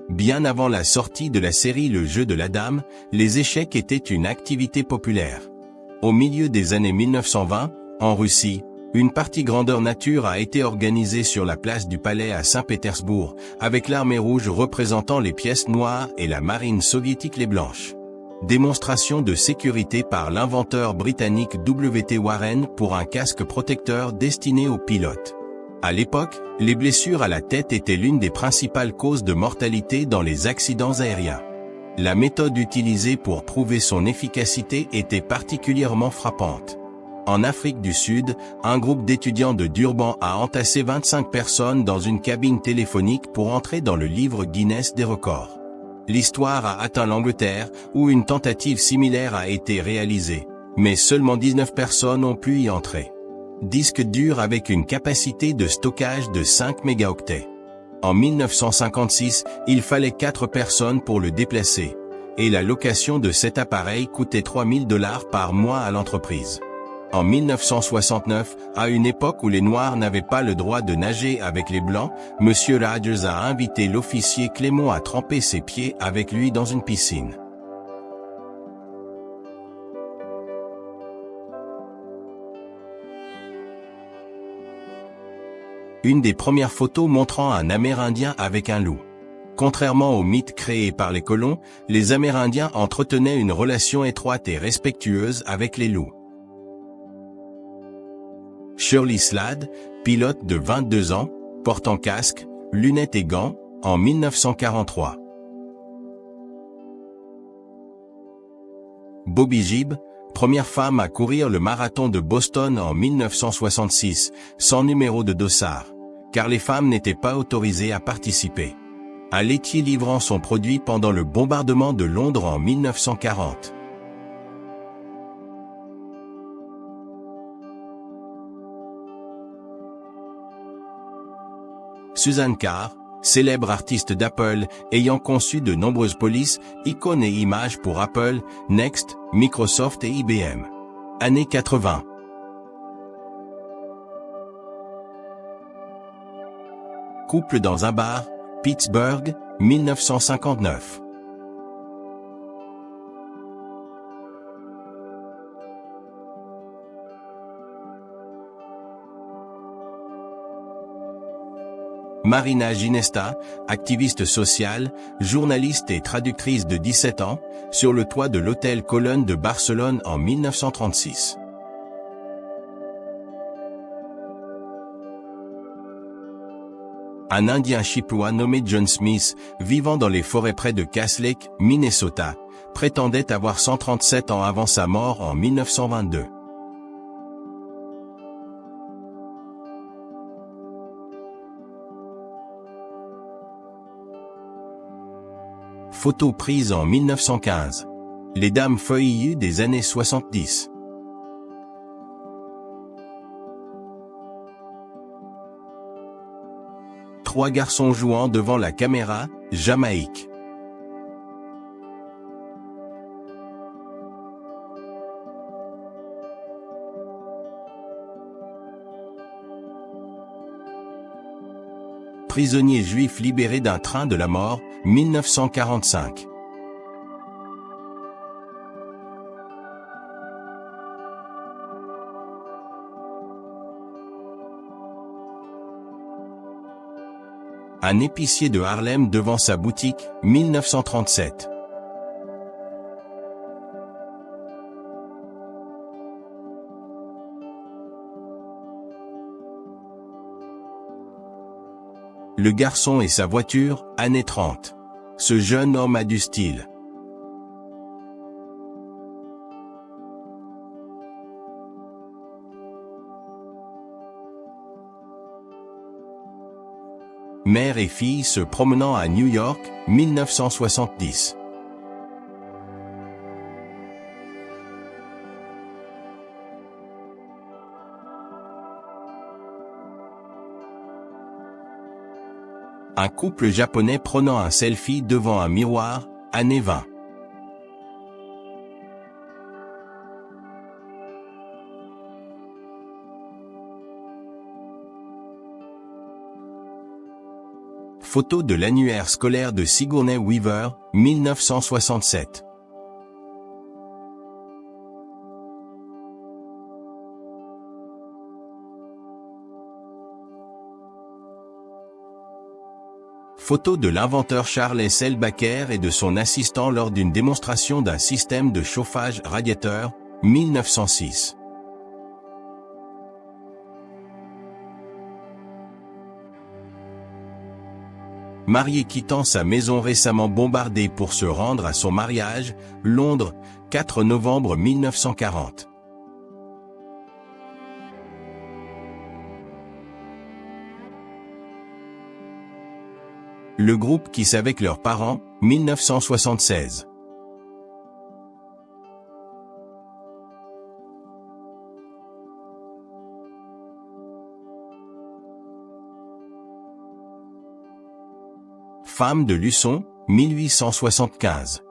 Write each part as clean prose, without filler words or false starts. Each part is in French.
Bien avant la sortie de la série Le jeu de la dame, les échecs étaient une activité populaire. Au milieu des années 1920, en Russie, une partie grandeur nature a été organisée sur la place du Palais à Saint-Pétersbourg, avec l'armée rouge représentant les pièces noires et la marine soviétique les blanches. Démonstration de sécurité par l'inventeur britannique W.T. Warren pour un casque protecteur destiné aux pilotes. À l'époque, les blessures à la tête étaient l'une des principales causes de mortalité dans les accidents aériens. La méthode utilisée pour prouver son efficacité était particulièrement frappante. En Afrique du Sud, un groupe d'étudiants de Durban a entassé 25 personnes dans une cabine téléphonique pour entrer dans le livre Guinness des records. L'histoire a atteint l'Angleterre, où une tentative similaire a été réalisée, mais seulement 19 personnes ont pu y entrer. Disque dur avec une capacité de stockage de 5 mégaoctets. En 1956, il fallait 4 personnes pour le déplacer, et la location de cet appareil coûtait $3 000 par mois à l'entreprise. En 1969, à une époque où les Noirs n'avaient pas le droit de nager avec les Blancs, M. Rogers a invité l'officier Clément à tremper ses pieds avec lui dans une piscine. Une des premières photos montrant un Amérindien avec un loup. Contrairement aux mythes créés par les colons, les Amérindiens entretenaient une relation étroite et respectueuse avec les loups. Shirley Slade, pilote de 22 ans, portant casque, lunettes et gants, en 1943. Bobby Gibb, première femme à courir le marathon de Boston en 1966, sans numéro de dossard, car les femmes n'étaient pas autorisées à participer. Un laitier livrant son produit pendant le bombardement de Londres en 1940. Susan Carr, célèbre artiste d'Apple, ayant conçu de nombreuses polices, icônes et images pour Apple, Next, Microsoft et IBM. Années 80. Couple dans un bar, Pittsburgh, 1959. Marina Ginesta, activiste sociale, journaliste et traductrice de 17 ans, sur le toit de l'hôtel Colonne de Barcelone en 1936. Un Indien chippewa nommé John Smith, vivant dans les forêts près de Cass Lake, Minnesota, prétendait avoir 137 ans avant sa mort en 1922. Photo prise en 1915. Les dames feuillues des années 70. Trois garçons jouant devant la caméra, Jamaïque. Prisonnier juif libéré d'un train de la mort, 1945. Un épicier de Harlem devant sa boutique, 1937. Le garçon et sa voiture, années 30. Ce jeune homme a du style. Mère et fille se promenant à New York, 1970. Un couple japonais prenant un selfie devant un miroir, années 20. Photo de l'annuaire scolaire de Sigourney Weaver, 1967. Photo de l'inventeur Charles S. Elbacker et de son assistant lors d'une démonstration d'un système de chauffage radiateur, 1906. Marié quittant sa maison récemment bombardée pour se rendre à son mariage, Londres, 4 novembre 1940. Le groupe Kiss avec leurs parents, 1976. Femme de Luçon, 1875.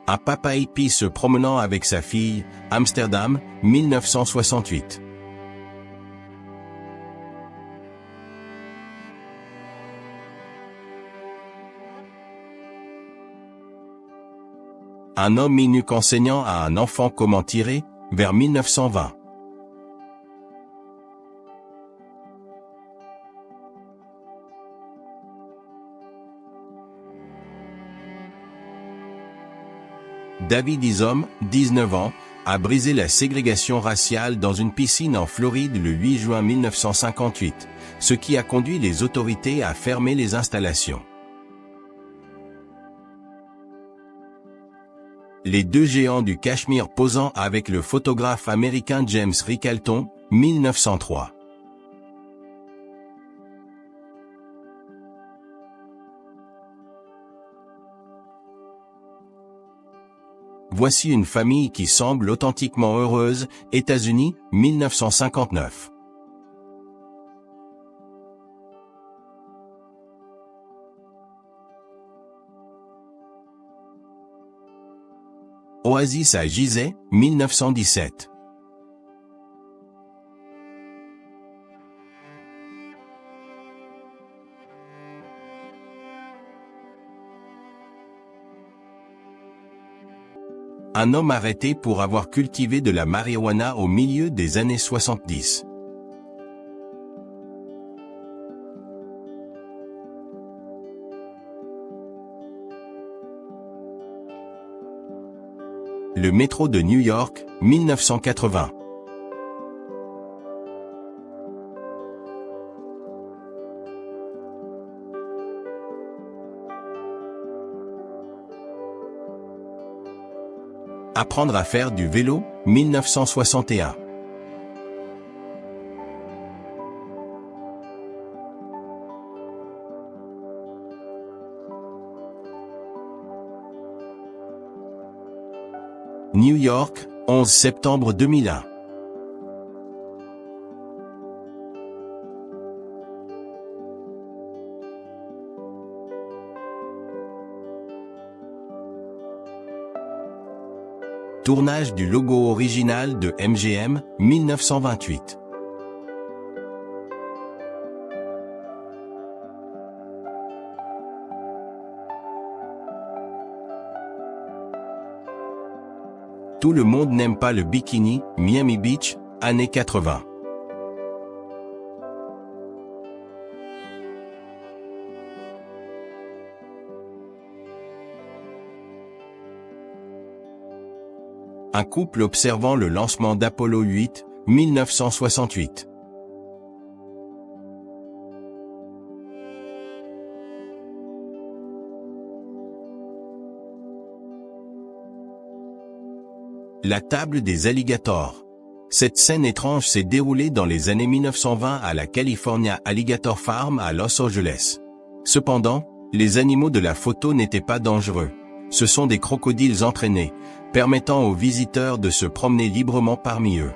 Un papa hippie se promenant avec sa fille, Amsterdam, 1968. Un homme minuque enseignant à un enfant comment tirer, vers 1920. David Isom, 19 ans, a brisé la ségrégation raciale dans une piscine en Floride le 8 juin 1958, ce qui a conduit les autorités à fermer les installations. Les deux géants du Cachemire posant avec le photographe américain James Ricalton, 1903. Voici une famille qui semble authentiquement heureuse, États-Unis, 1959. Oasis à Gizeh, 1917. Un homme arrêté pour avoir cultivé de la marijuana au milieu des années 70. Le métro de New York, 1980. Apprendre à faire du vélo, 1961. New York, 11 septembre 2001. Tournage du logo original de MGM, 1928. Tout le monde n'aime pas le bikini, Miami Beach, années 80. Un couple observant le lancement d'Apollo 8, 1968. La table des alligators. Cette scène étrange s'est déroulée dans les années 1920 à la California Alligator Farm à Los Angeles. Cependant, les animaux de la photo n'étaient pas dangereux. Ce sont des crocodiles entraînés, permettant aux visiteurs de se promener librement parmi eux.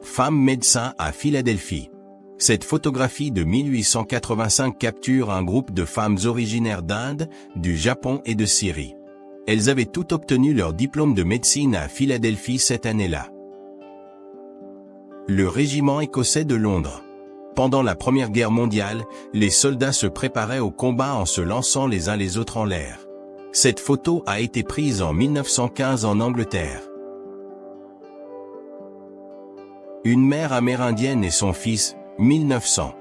Femme médecin à Philadelphie. Cette photographie de 1885 capture un groupe de femmes originaires d'Inde, du Japon et de Syrie. Elles avaient toutes obtenu leur diplôme de médecine à Philadelphie cette année-là. Le régiment écossais de Londres. Pendant la Première Guerre mondiale, les soldats se préparaient au combat en se lançant les uns les autres en l'air. Cette photo a été prise en 1915 en Angleterre. Une mère amérindienne et son fils, 1900.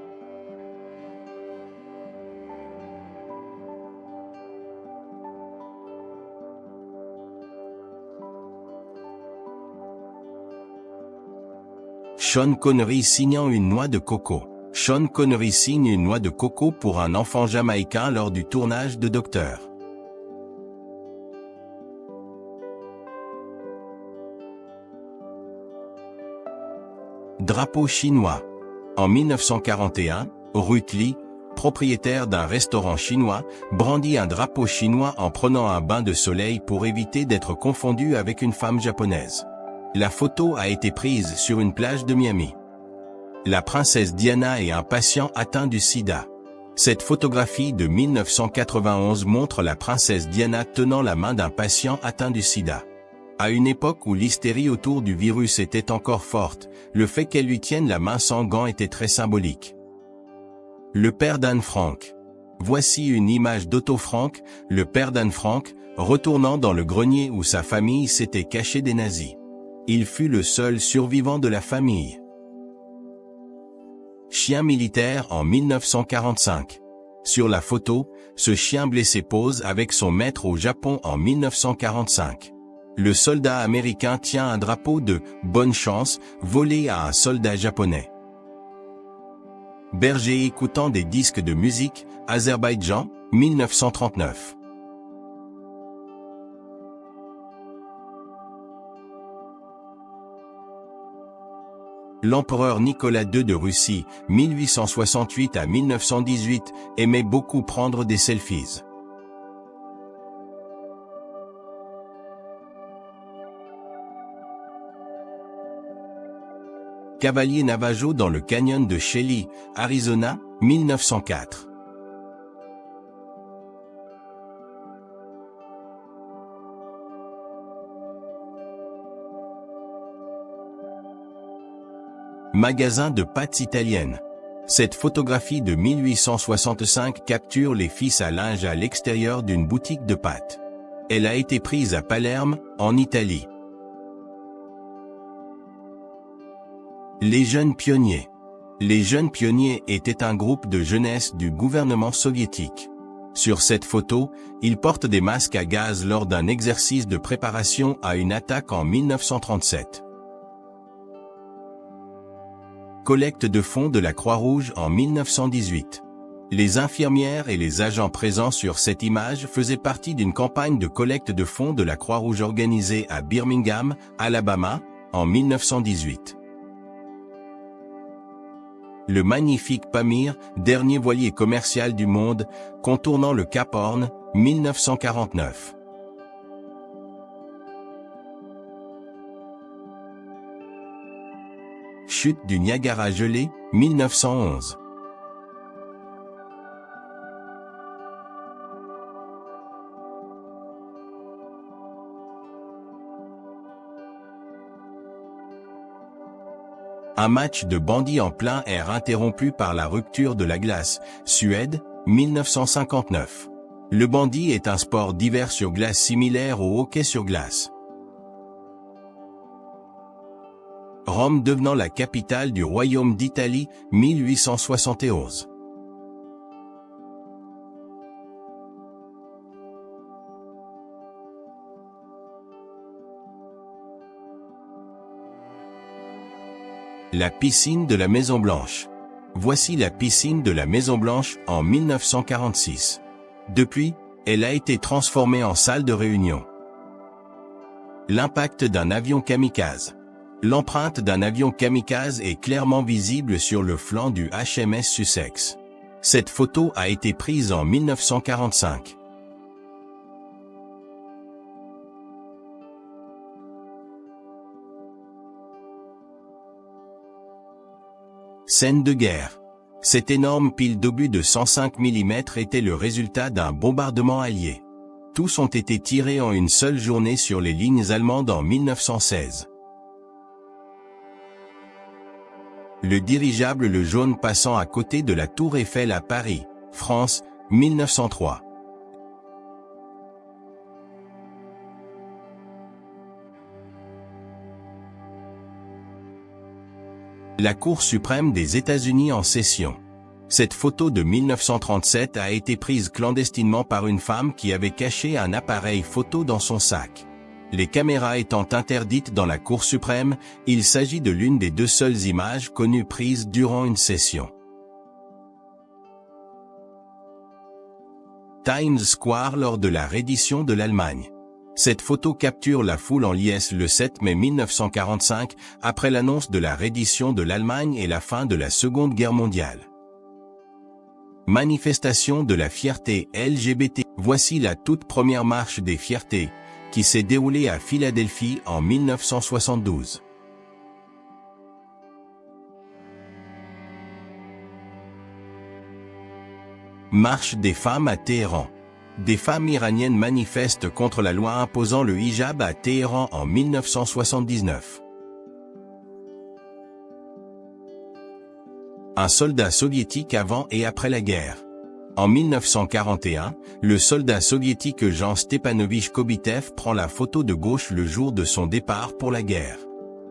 Sean Connery signant une noix de coco. Sean Connery signe une noix de coco pour un enfant jamaïcain lors du tournage de Docteur. Drapeau chinois. En 1941, Ruth Lee, propriétaire d'un restaurant chinois, brandit un drapeau chinois en prenant un bain de soleil pour éviter d'être confondue avec une femme japonaise. La photo a été prise sur une plage de Miami. La princesse Diana et un patient atteint du sida. Cette photographie de 1991 montre la princesse Diana tenant la main d'un patient atteint du sida. À une époque où l'hystérie autour du virus était encore forte, le fait qu'elle lui tienne la main sans gants était très symbolique. Le père d'Anne Frank. Voici une image d'Otto Frank, le père d'Anne Frank, retournant dans le grenier où sa famille s'était cachée des nazis. Il fut le seul survivant de la famille. Chien militaire en 1945. Sur la photo, ce chien blessé pose avec son maître au Japon en 1945. Le soldat américain tient un drapeau de « bonne chance » volé à un soldat japonais. Berger écoutant des disques de musique, Azerbaïdjan, 1939. L'empereur Nicolas II de Russie, 1868 à 1918, aimait beaucoup prendre des selfies. Cavalier Navajo dans le canyon de Shelly, Arizona, 1904. Magasin de pâtes italiennes. Cette photographie de 1865 capture les fils à linge à l'extérieur d'une boutique de pâtes. Elle a été prise à Palerme, en Italie. Les jeunes pionniers. Les jeunes pionniers étaient un groupe de jeunesse du gouvernement soviétique. Sur cette photo, ils portent des masques à gaz lors d'un exercice de préparation à une attaque en 1937. Collecte de fonds de la Croix-Rouge en 1918. Les infirmières et les agents présents sur cette image faisaient partie d'une campagne de collecte de fonds de la Croix-Rouge organisée à Birmingham, Alabama, en 1918. Le magnifique Pamir, dernier voilier commercial du monde, contournant le Cap Horn, 1949. Chute du Niagara gelé, 1911. Un match de bandy en plein air interrompu par la rupture de la glace, Suède, 1959. Le bandy est un sport d'hiver sur glace similaire au hockey sur glace. Rome devenant la capitale du Royaume d'Italie, 1871. La piscine de la Maison-Blanche. Voici la piscine de la Maison-Blanche en 1946. Depuis, elle a été transformée en salle de réunion. L'impact d'un avion kamikaze. L'empreinte d'un avion kamikaze est clairement visible sur le flanc du HMS Sussex. Cette photo a été prise en 1945. Scène de guerre. Cette énorme pile d'obus de 105 mm était le résultat d'un bombardement allié. Tous ont été tirés en une seule journée sur les lignes allemandes en 1916. Le dirigeable Le Jaune passant à côté de la Tour Eiffel à Paris, France, 1903. La Cour suprême des États-Unis en session. Cette photo de 1937 a été prise clandestinement par une femme qui avait caché un appareil photo dans son sac. Les caméras étant interdites dans la Cour suprême, il s'agit de l'une des deux seules images connues prises durant une session. Times Square lors de la reddition de l'Allemagne. Cette photo capture la foule en liesse le 7 mai 1945, après l'annonce de la reddition de l'Allemagne et la fin de la Seconde Guerre mondiale. Manifestation de la fierté LGBT. Voici la toute première marche des fiertés, qui s'est déroulée à Philadelphie en 1972. Marche des femmes à Téhéran. Des femmes iraniennes manifestent contre la loi imposant le hijab à Téhéran en 1979. Un soldat soviétique avant et après la guerre. En 1941, le soldat soviétique Jean Stepanovich Kobitev prend la photo de gauche le jour de son départ pour la guerre.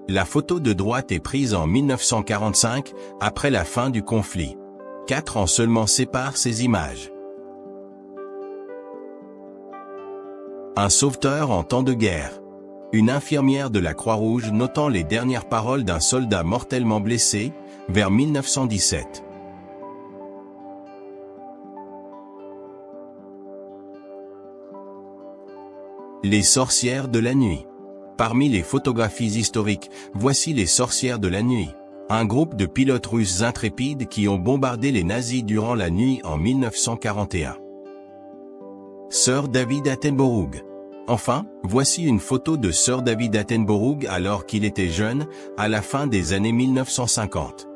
La photo de droite est prise en 1945, après la fin du conflit. 4 ans seulement séparent ces images. Un sauveteur en temps de guerre. Une infirmière de la Croix-Rouge notant les dernières paroles d'un soldat mortellement blessé, vers 1917. Les sorcières de la nuit. Parmi les photographies historiques, voici les sorcières de la nuit. Un groupe de pilotes russes intrépides qui ont bombardé les nazis durant la nuit en 1941. Sir David Attenborough. Enfin, voici une photo de Sir David Attenborough alors qu'il était jeune, à la fin des années 1950.